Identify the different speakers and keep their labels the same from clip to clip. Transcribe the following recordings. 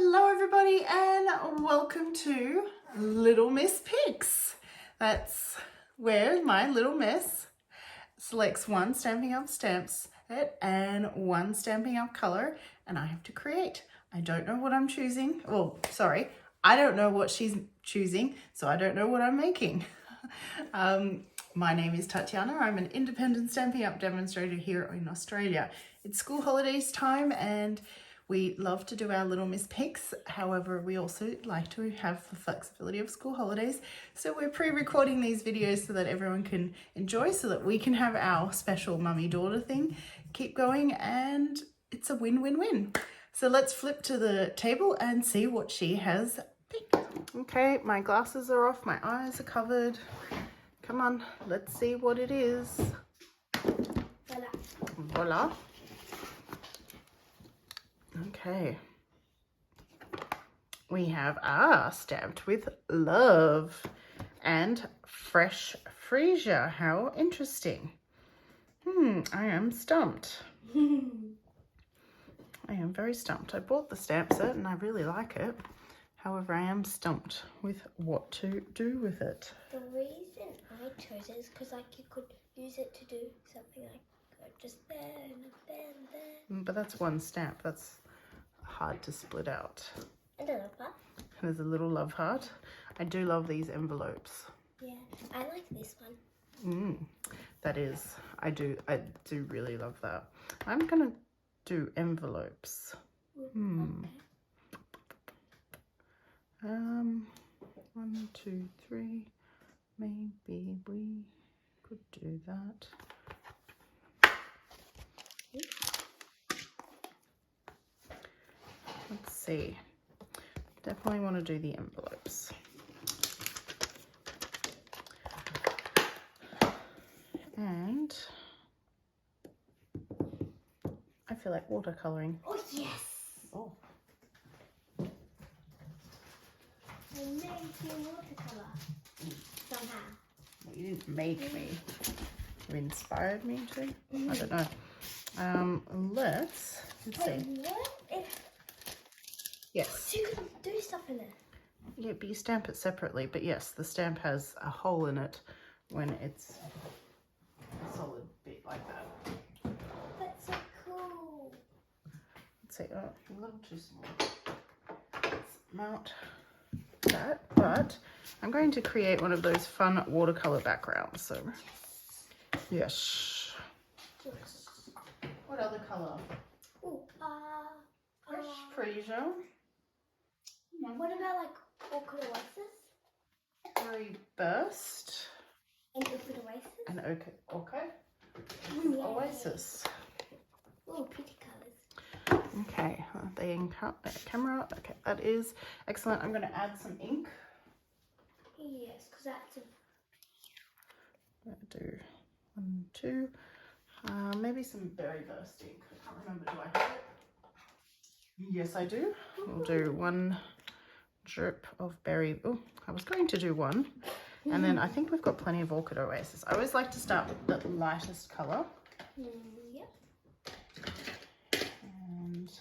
Speaker 1: Hello everybody and welcome to Little Miss Picks. That's where my little miss selects one Stampin' Up stamps set and one Stampin' Up color, and I have to create. I don't know what I'm choosing. Well, sorry, I don't know what she's choosing, so I don't know what I'm making. My name is Tatiana. I'm an independent Stampin' Up demonstrator here in Australia. It's school holidays time and we love to do our Little Miss Picks. However, we also like to have the flexibility of school holidays. So we're pre-recording these videos so that everyone can enjoy, so that we can have our special mummy-daughter thing keep going, and it's a win-win-win. So let's flip to the table and see what she has picked. Okay, my glasses are off, my eyes are covered. Come on, let's see what it is.
Speaker 2: Voila.
Speaker 1: Voila. Okay, we have stamped with love and fresh Freesia. How interesting. I am stumped. I am very stumped. I bought the stamp set and I really like it. However, I am stumped with what to do with it.
Speaker 2: The reason I chose it is because you could use it to do something like just there and there and there.
Speaker 1: But that's one stamp. That's hard to split out.
Speaker 2: And I love that.
Speaker 1: There's a little love heart. I do love these envelopes.
Speaker 2: Yeah, I like this one.
Speaker 1: That is, I do really love that. I'm gonna do envelopes.
Speaker 2: Okay.
Speaker 1: 1, 2, 3. Maybe we could do that. Let's see. Definitely want to do the envelopes. And I feel like watercoloring.
Speaker 2: Oh yes!
Speaker 1: Oh.
Speaker 2: I made you watercolor somehow.
Speaker 1: You didn't make me. You inspired me to. I don't know. Let's see.
Speaker 2: What if
Speaker 1: Yes.
Speaker 2: you can do stuff in it?
Speaker 1: Yeah, but you stamp it separately. But yes, the stamp has a hole in it when it's a solid bit like that.
Speaker 2: That's so cool.
Speaker 1: Let's see. Oh, a little too small. Let's mount that. But I'm going to create one of those fun watercolor backgrounds. So yes. What other color?
Speaker 2: Ooh,
Speaker 1: Fresh Freesia.
Speaker 2: what about like Orchid Oasis?
Speaker 1: Berry Burst.
Speaker 2: And Orchid Oasis?
Speaker 1: And okay.
Speaker 2: Yeah.
Speaker 1: Oasis.
Speaker 2: Oh, pretty colours.
Speaker 1: Okay, the camera. Okay, that is excellent. I'm going to add some ink.
Speaker 2: Yes, because that's
Speaker 1: I'll do 1, 2. Maybe some Berry Burst ink. I can't remember. Do I have it? Yes, I do. We'll do 1 drip of berry. Oh, I was going to do 1. And then I think we've got plenty of Orchid Oasis. I always like to start with the lightest colour.
Speaker 2: Yep.
Speaker 1: And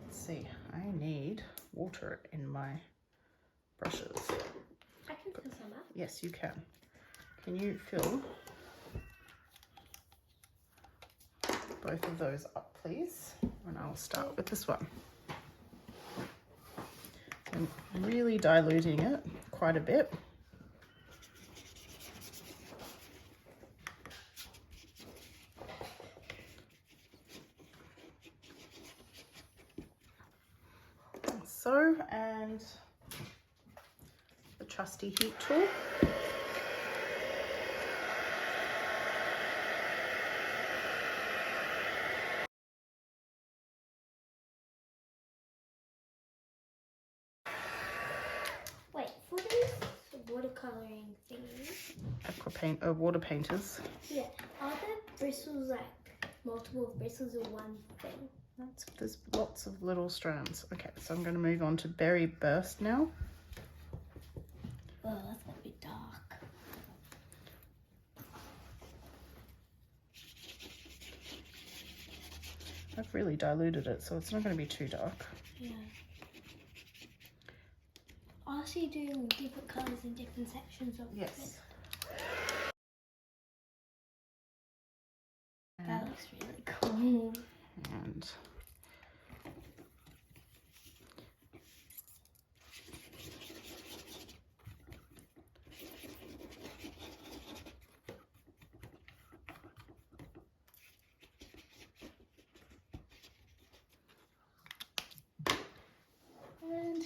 Speaker 1: let's see, I need water in my brushes.
Speaker 2: I can fill some up.
Speaker 1: Yes, you can. Can you fill both of those up, please? And I'll start with this one. I'm really diluting it quite a bit. So, and the trusty heat tool.
Speaker 2: Wait, for these watercolouring thingies.
Speaker 1: Water painters.
Speaker 2: Yeah, are there bristles like multiple bristles in one thing?
Speaker 1: There's lots of little strands. Okay, so I'm going to move on to Berry Burst now.
Speaker 2: Oh, that's going to be dark.
Speaker 1: I've really diluted it, so it's not going to be too dark.
Speaker 2: Yeah. Also, you're doing different colours in different sections of
Speaker 1: Yes.
Speaker 2: it. That looks really cool.
Speaker 1: And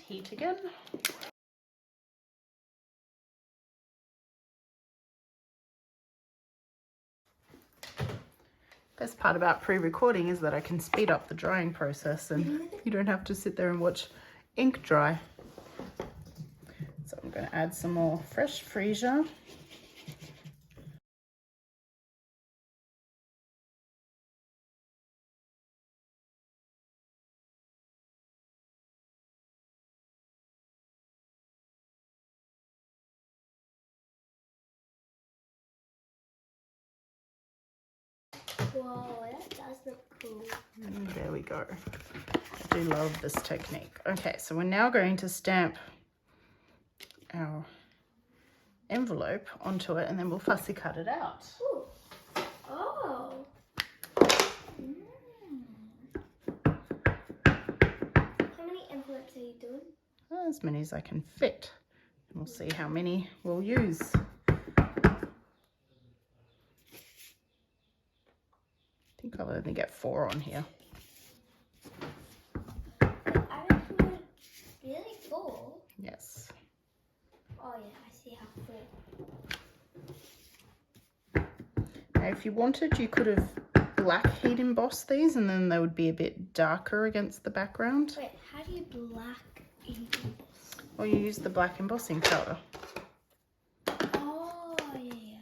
Speaker 1: heat again. Best part about pre-recording is that I can speed up the drying process and you don't have to sit there and watch ink dry. So I'm going to add some more fresh Freesia.
Speaker 2: Whoa, that does look cool.
Speaker 1: And there we go. I do love this technique. Okay, so we're now going to stamp our envelope onto it and then we'll fussy cut it out.
Speaker 2: Ooh. Oh. How many envelopes are you doing?
Speaker 1: As many as I can fit. And we'll see how many we'll use. I think I'll only get 4 on here.
Speaker 2: I reckon really 4.
Speaker 1: Yes.
Speaker 2: Oh yeah, I see how 4.
Speaker 1: Now if you wanted, you could have black heat embossed these and then they would be a bit darker against the background.
Speaker 2: Wait, how do you black emboss?
Speaker 1: Or you use the black embossing powder.
Speaker 2: Oh yeah.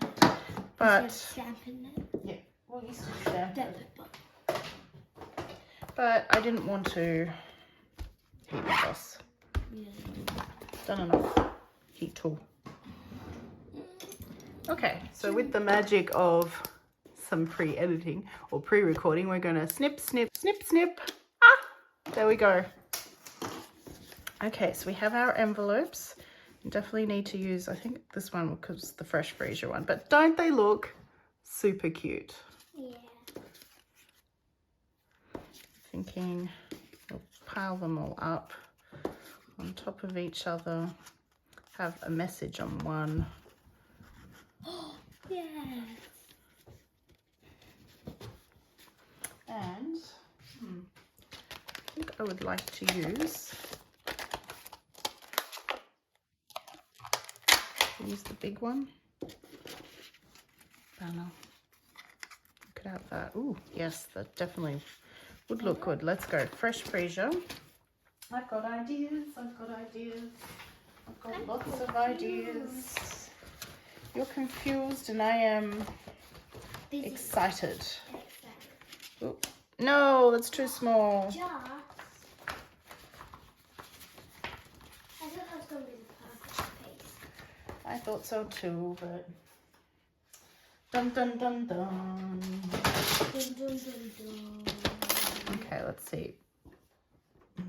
Speaker 1: But
Speaker 2: Stamping it.
Speaker 1: yeah, well you still stamp
Speaker 2: That
Speaker 1: it.
Speaker 2: look
Speaker 1: But I didn't want to heat emboss.
Speaker 2: yeah.
Speaker 1: Done enough heat tool. Okay, so with the magic of some pre-editing or pre-recording, we're gonna snip, snip, snip, snip. Ah, there we go. Okay, so we have our envelopes. You definitely need to use, I think this one because it's the fresh Freesia one, but don't they look super cute?
Speaker 2: Yeah.
Speaker 1: Thinking we'll pile them all up on top of each other, have a message on one.
Speaker 2: Yeah.
Speaker 1: And I think I would like to use the big one. Banner. Look at that. Ooh, yes, that definitely would look good. Let's go. Fresh Freesia. I've got ideas. I've got ideas. I've got lots of ideas. You're confused and I am excited. Ooh. No, that's too small.
Speaker 2: Just. I thought that was going to be the perfect space.
Speaker 1: I thought so too, but dun dun dun dun.
Speaker 2: Dun, dun, dun, dun.
Speaker 1: Okay, let's see.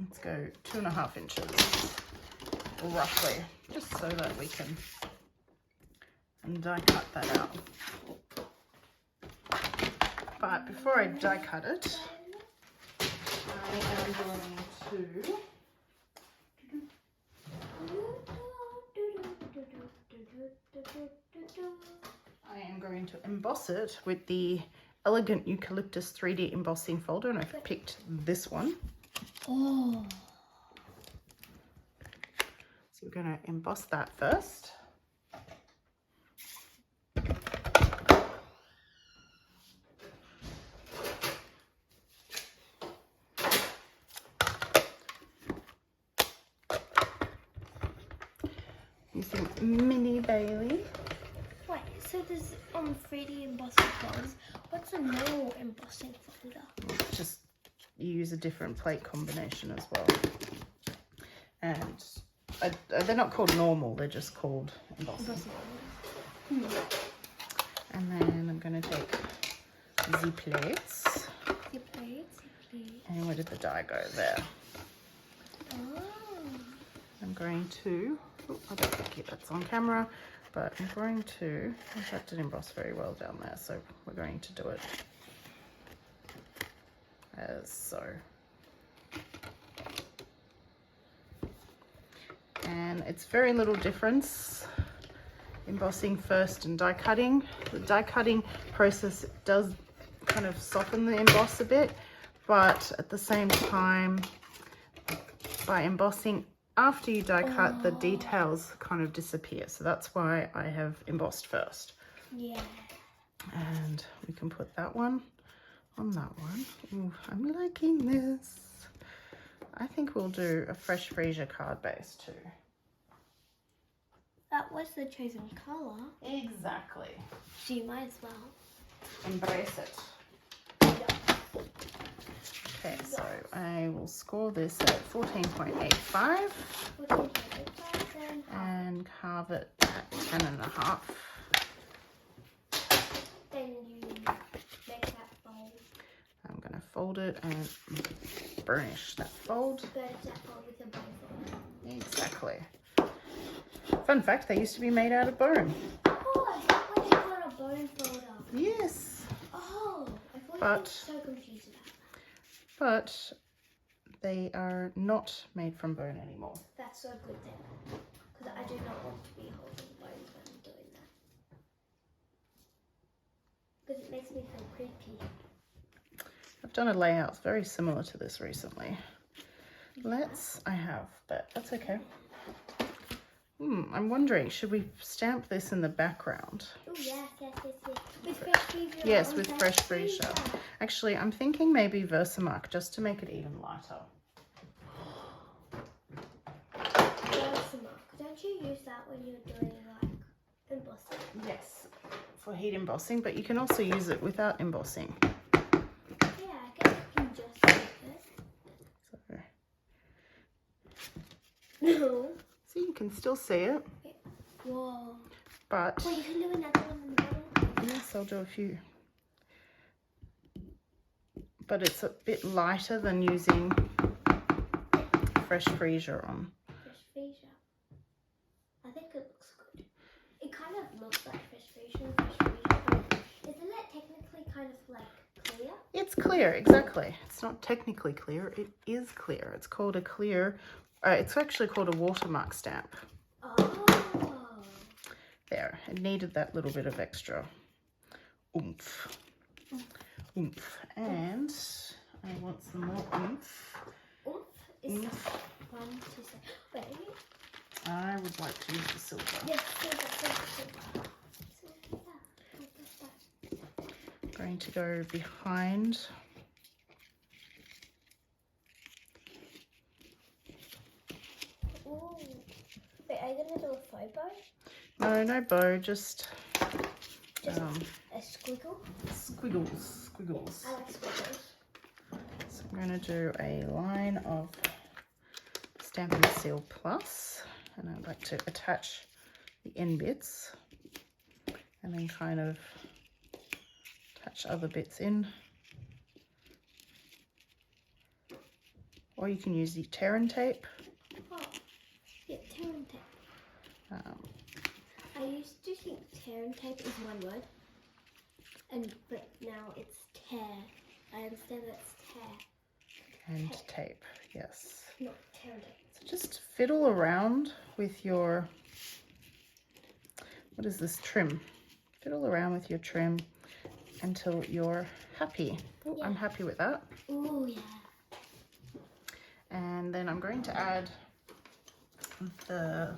Speaker 1: Let's go 2.5 inches, roughly, just so that we can die cut that out. But before I die cut it, I am going to emboss it with the Elegant Eucalyptus 3D embossing folder, and I've picked this one.
Speaker 2: Oh.
Speaker 1: So we're going to emboss that first. Using Mini Bailey.
Speaker 2: Wait, so there's 3D embossing folders. What's a normal embossing folder?
Speaker 1: Just you use a different plate combination as well. And they're not called normal, they're just called embossing. And then I'm going to take the plates.
Speaker 2: The plates.
Speaker 1: And where did the dye go? There.
Speaker 2: Oh.
Speaker 1: I'm going to, I don't think that's on camera, but I'm going to, that didn't emboss very well down there, so we're going to do it as so. And it's very little difference embossing first and die cutting. The die cutting process does kind of soften the emboss a bit, but at the same time, by embossing after you die cut, the details kind of disappear. So that's why I have embossed first.
Speaker 2: Yeah.
Speaker 1: And we can put that one on that one. Ooh, I'm liking this. I think we'll do a fresh Freesia card base too.
Speaker 2: That was the chosen colour.
Speaker 1: Exactly.
Speaker 2: So you might as well.
Speaker 1: Embrace it. Okay, so I will score this at 14.85 and carve it at 10.5.
Speaker 2: Then you make that fold.
Speaker 1: I'm going to fold it and burnish that fold.
Speaker 2: Burnish that fold with a bone folder.
Speaker 1: Exactly. Fun fact, they used to be made out of bone.
Speaker 2: Oh, is that what they call a bone folder?
Speaker 1: Yes.
Speaker 2: Oh, I thought I was so confused about that.
Speaker 1: But they are not made from bone anymore.
Speaker 2: That's so good then. Because I do not want to be holding bones when I'm doing that. Because it makes me feel creepy.
Speaker 1: I've done a layout very similar to this recently. I have, but that's okay. I'm wondering, should we stamp this in the background?
Speaker 2: Oh, yes. With fresh Freesia.
Speaker 1: Yes, with fresh Freesia. Actually, I'm thinking maybe Versamark, just to make it even lighter.
Speaker 2: Versamark. Don't you use that when you're doing like embossing?
Speaker 1: Yes, for heat embossing, but you can also use it without embossing.
Speaker 2: Yeah, I guess you can just use it.
Speaker 1: So,
Speaker 2: No.
Speaker 1: so you can still see it.
Speaker 2: Whoa.
Speaker 1: But
Speaker 2: Well, you can do another one in the bottom.
Speaker 1: yes, I'll do a few. But it's a bit lighter than using fresh Freesia on.
Speaker 2: Fresh Freesia. I think it looks good. It kind of looks like fresh Freesia. But isn't it technically kind of like clear?
Speaker 1: It's clear, exactly. It's not technically clear, it is clear. It's called a clear, it's actually called a watermark stamp.
Speaker 2: Oh.
Speaker 1: There, it needed that little bit of extra oomph. Oomph. And I want some more oomph.
Speaker 2: Oomph is 1, 2, 3. Wait.
Speaker 1: I would like to use the silver.
Speaker 2: Yes, silver.
Speaker 1: I'm going to go behind.
Speaker 2: Ooh. Wait, are you going to do a faux bow?
Speaker 1: No bow, just
Speaker 2: a squiggle?
Speaker 1: Squiggles.
Speaker 2: I like squiggles.
Speaker 1: So I'm going to do a line of Stampin' Seal Plus, and I'd like to attach the end bits and then kind of attach other bits in. Or you can use the Terran tape.
Speaker 2: Oh, yeah, Terran tape. I used to think Terran tape is one word, but now it's tear. I understand that it's tear.
Speaker 1: And tape, yes.
Speaker 2: Not Terran tape.
Speaker 1: So just fiddle around with your, what is this, trim? Fiddle around with your trim until you're happy. Oh, yeah. I'm happy with that.
Speaker 2: Oh, yeah.
Speaker 1: And then I'm going to add the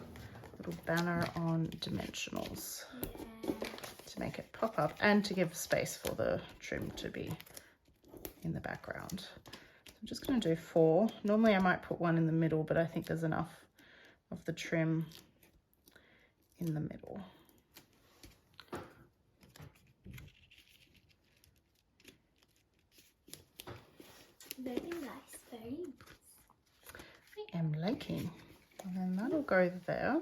Speaker 1: little banner on dimensionals to make it pop up and to give space for the trim to be in the background. So I'm just going to do 4. Normally I might put one in the middle, but I think there's enough of the trim in the middle.
Speaker 2: Very nice, very nice.
Speaker 1: I am liking. And then that'll go there.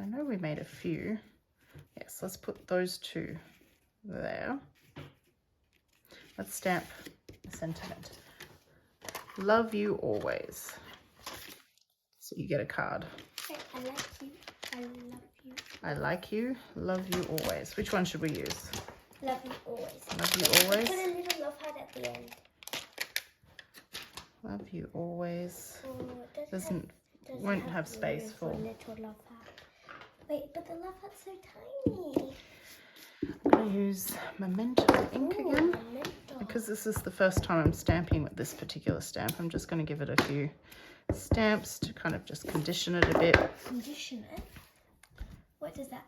Speaker 1: I know we made a few. Yes, let's put those 2 there. Let's stamp a sentiment. Love you always. So you get a card.
Speaker 2: Okay, I like you. I love you.
Speaker 1: I like you, love you always. Which one should we use?
Speaker 2: Love you always.
Speaker 1: Love you always.
Speaker 2: Put a little love heart at the end.
Speaker 1: Love you always.
Speaker 2: Oh, it
Speaker 1: Doesn't won't have space for.
Speaker 2: little love heart. Wait, but the love heart's so tiny.
Speaker 1: I'm going to use Memento ink again.
Speaker 2: Memento.
Speaker 1: Because this is the first time I'm stamping with this particular stamp, I'm just going to give it a few stamps to kind of just condition it a bit.
Speaker 2: Condition it? What does that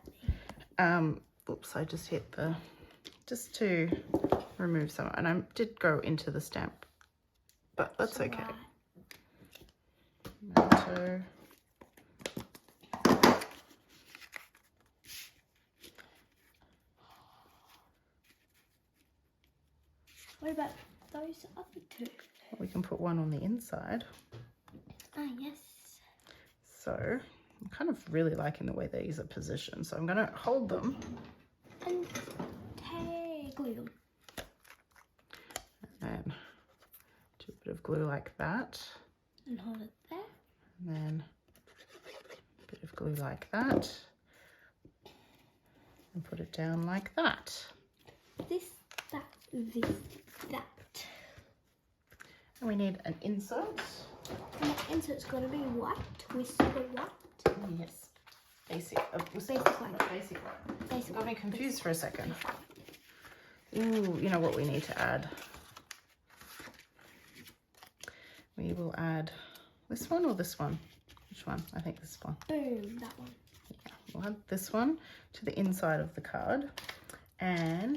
Speaker 2: mean?
Speaker 1: Oops, I just hit the, just to remove some, and I did go into the stamp, but that's okay. Memento.
Speaker 2: What about those other two?
Speaker 1: We can put one on the inside.
Speaker 2: Ah, yes.
Speaker 1: So I'm kind of really liking the way these are positioned. So I'm going to hold them.
Speaker 2: And glue them.
Speaker 1: And then do a bit of glue like that.
Speaker 2: And hold it there.
Speaker 1: And then a bit of glue like that. And put it down like that.
Speaker 2: This, that, this, that.
Speaker 1: And we need an insert.
Speaker 2: And the insert's got to be white. Whisper white.
Speaker 1: Yes. Basic.
Speaker 2: Basic one.
Speaker 1: Basic one.
Speaker 2: Basic
Speaker 1: Got me confused for a second. Ooh, you know what we need to add? We will add this one or this one? Which one? I think this one.
Speaker 2: Boom, that one.
Speaker 1: Yeah, we'll add this one to the inside of the card. And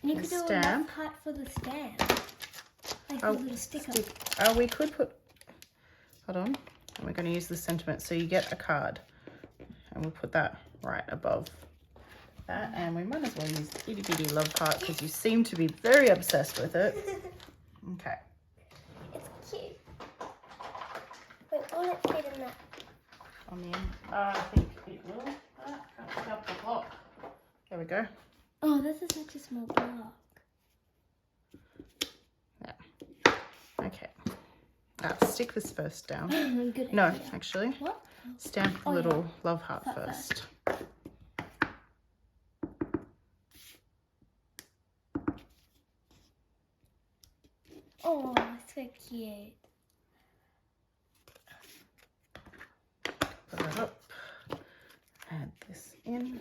Speaker 2: you
Speaker 1: the
Speaker 2: could do a
Speaker 1: stamp.
Speaker 2: love heart for the stamp. Like a little sticker.
Speaker 1: We could put, hold on, and we're going to use the sentiment. So you get a card, and we'll put that right above that. And we might as well use the itty bitty love heart because you seem to be very obsessed with it. Okay.
Speaker 2: It's cute. Wait, will it fit in that?
Speaker 1: On the end. I think it will. Can't pick up the block. There we go.
Speaker 2: Oh, this is such a small block.
Speaker 1: Yeah. Okay. Stick this first down.
Speaker 2: Good
Speaker 1: No,
Speaker 2: idea.
Speaker 1: actually.
Speaker 2: What?
Speaker 1: Stamp the
Speaker 2: Oh,
Speaker 1: little love heart
Speaker 2: Heart
Speaker 1: first.
Speaker 2: Oh, so cute.
Speaker 1: Put it up. Add this in.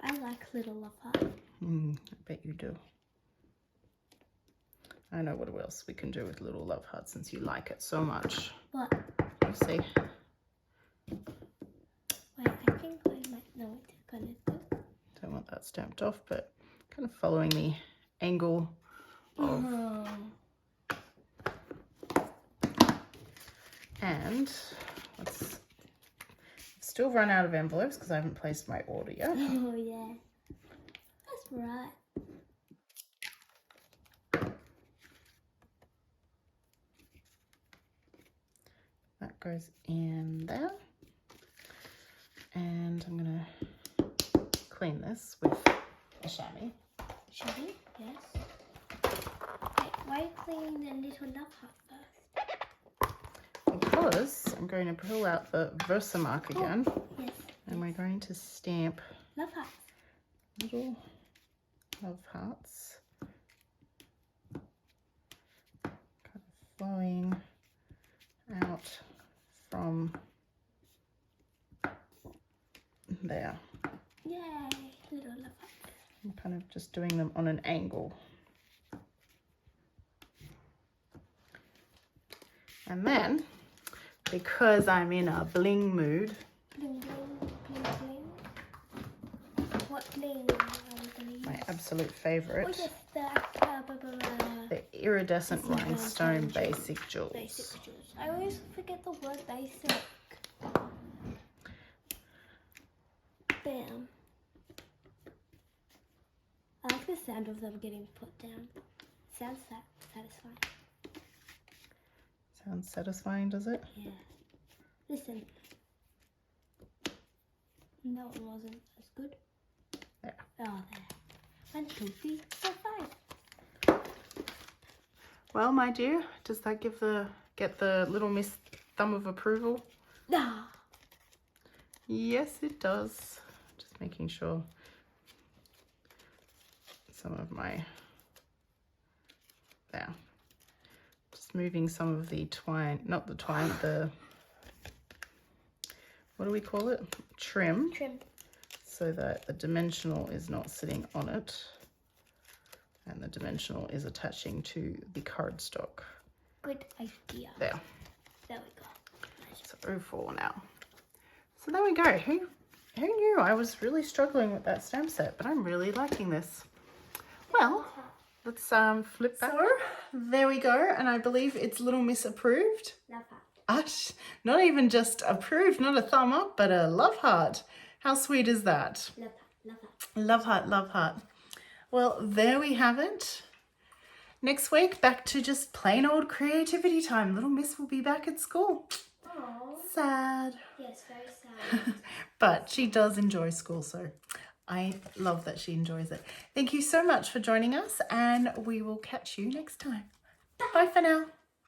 Speaker 2: I like little love heart.
Speaker 1: I bet you do. I know what else we can do with little love heart since you like it so much.
Speaker 2: What?
Speaker 1: You see?
Speaker 2: Wait, I think I might know what to kind of do.
Speaker 1: Don't want that stamped off, but kind of following the angle of.
Speaker 2: Oh.
Speaker 1: And let's still run out of envelopes because I haven't placed my order yet.
Speaker 2: Oh, yeah. That's right.
Speaker 1: That goes in there. And I'm going to clean this with a chamois.
Speaker 2: Chamois? Yes. Wait, why are you cleaning the little love heart first?
Speaker 1: Because I'm going to pull out the Versamark again.
Speaker 2: Yes.
Speaker 1: And we're going to stamp
Speaker 2: Love hearts.
Speaker 1: little love hearts. Kind of flowing out from there.
Speaker 2: Yay, little love heart.
Speaker 1: I'm kind of just doing them on an angle. And then, because I'm in a bling mood,
Speaker 2: Bling, bling, bling, bling. What bling are we going to use?
Speaker 1: my absolute favourite,
Speaker 2: Oh, yes,
Speaker 1: the iridescent
Speaker 2: Iridescent
Speaker 1: rhinestone
Speaker 2: rhinestone
Speaker 1: basic jewels.
Speaker 2: basic jewels. I always forget the word basic. Bam. I like the sound of them getting put down. Sounds satisfying.
Speaker 1: Sounds satisfying, does it?
Speaker 2: Yeah. Listen. That one wasn't as good.
Speaker 1: There.
Speaker 2: Oh, there. 1, 2, 3, 4, 5.
Speaker 1: Well, my dear, does that get the Little Miss thumb of approval
Speaker 2: Ah.
Speaker 1: Yes, it does. Just making sure some of my, there. Just moving some of the twine, not the twine, the, what do we call it? Trim. So that the dimensional is not sitting on it. And the dimensional is attaching to the cardstock.
Speaker 2: Good idea.
Speaker 1: There.
Speaker 2: There we go.
Speaker 1: It's 04 now. So there we go. Who knew I was really struggling with that stamp set, but I'm really liking this. Well, let's flip back. So there we go, and I believe it's Little Miss approved.
Speaker 2: Love heart.
Speaker 1: Not even just approved, not a thumb up, but a love heart. How sweet is that?
Speaker 2: Love heart. Love heart.
Speaker 1: Love heart, love heart. Well, there we have it. Next week, back to just plain old creativity time. Little Miss will be back at school.
Speaker 2: Aww.
Speaker 1: Sad.
Speaker 2: Yes, very sad.
Speaker 1: But she does enjoy school, so I love that she enjoys it. Thank you so much for joining us, and we will catch you next time. Bye for now.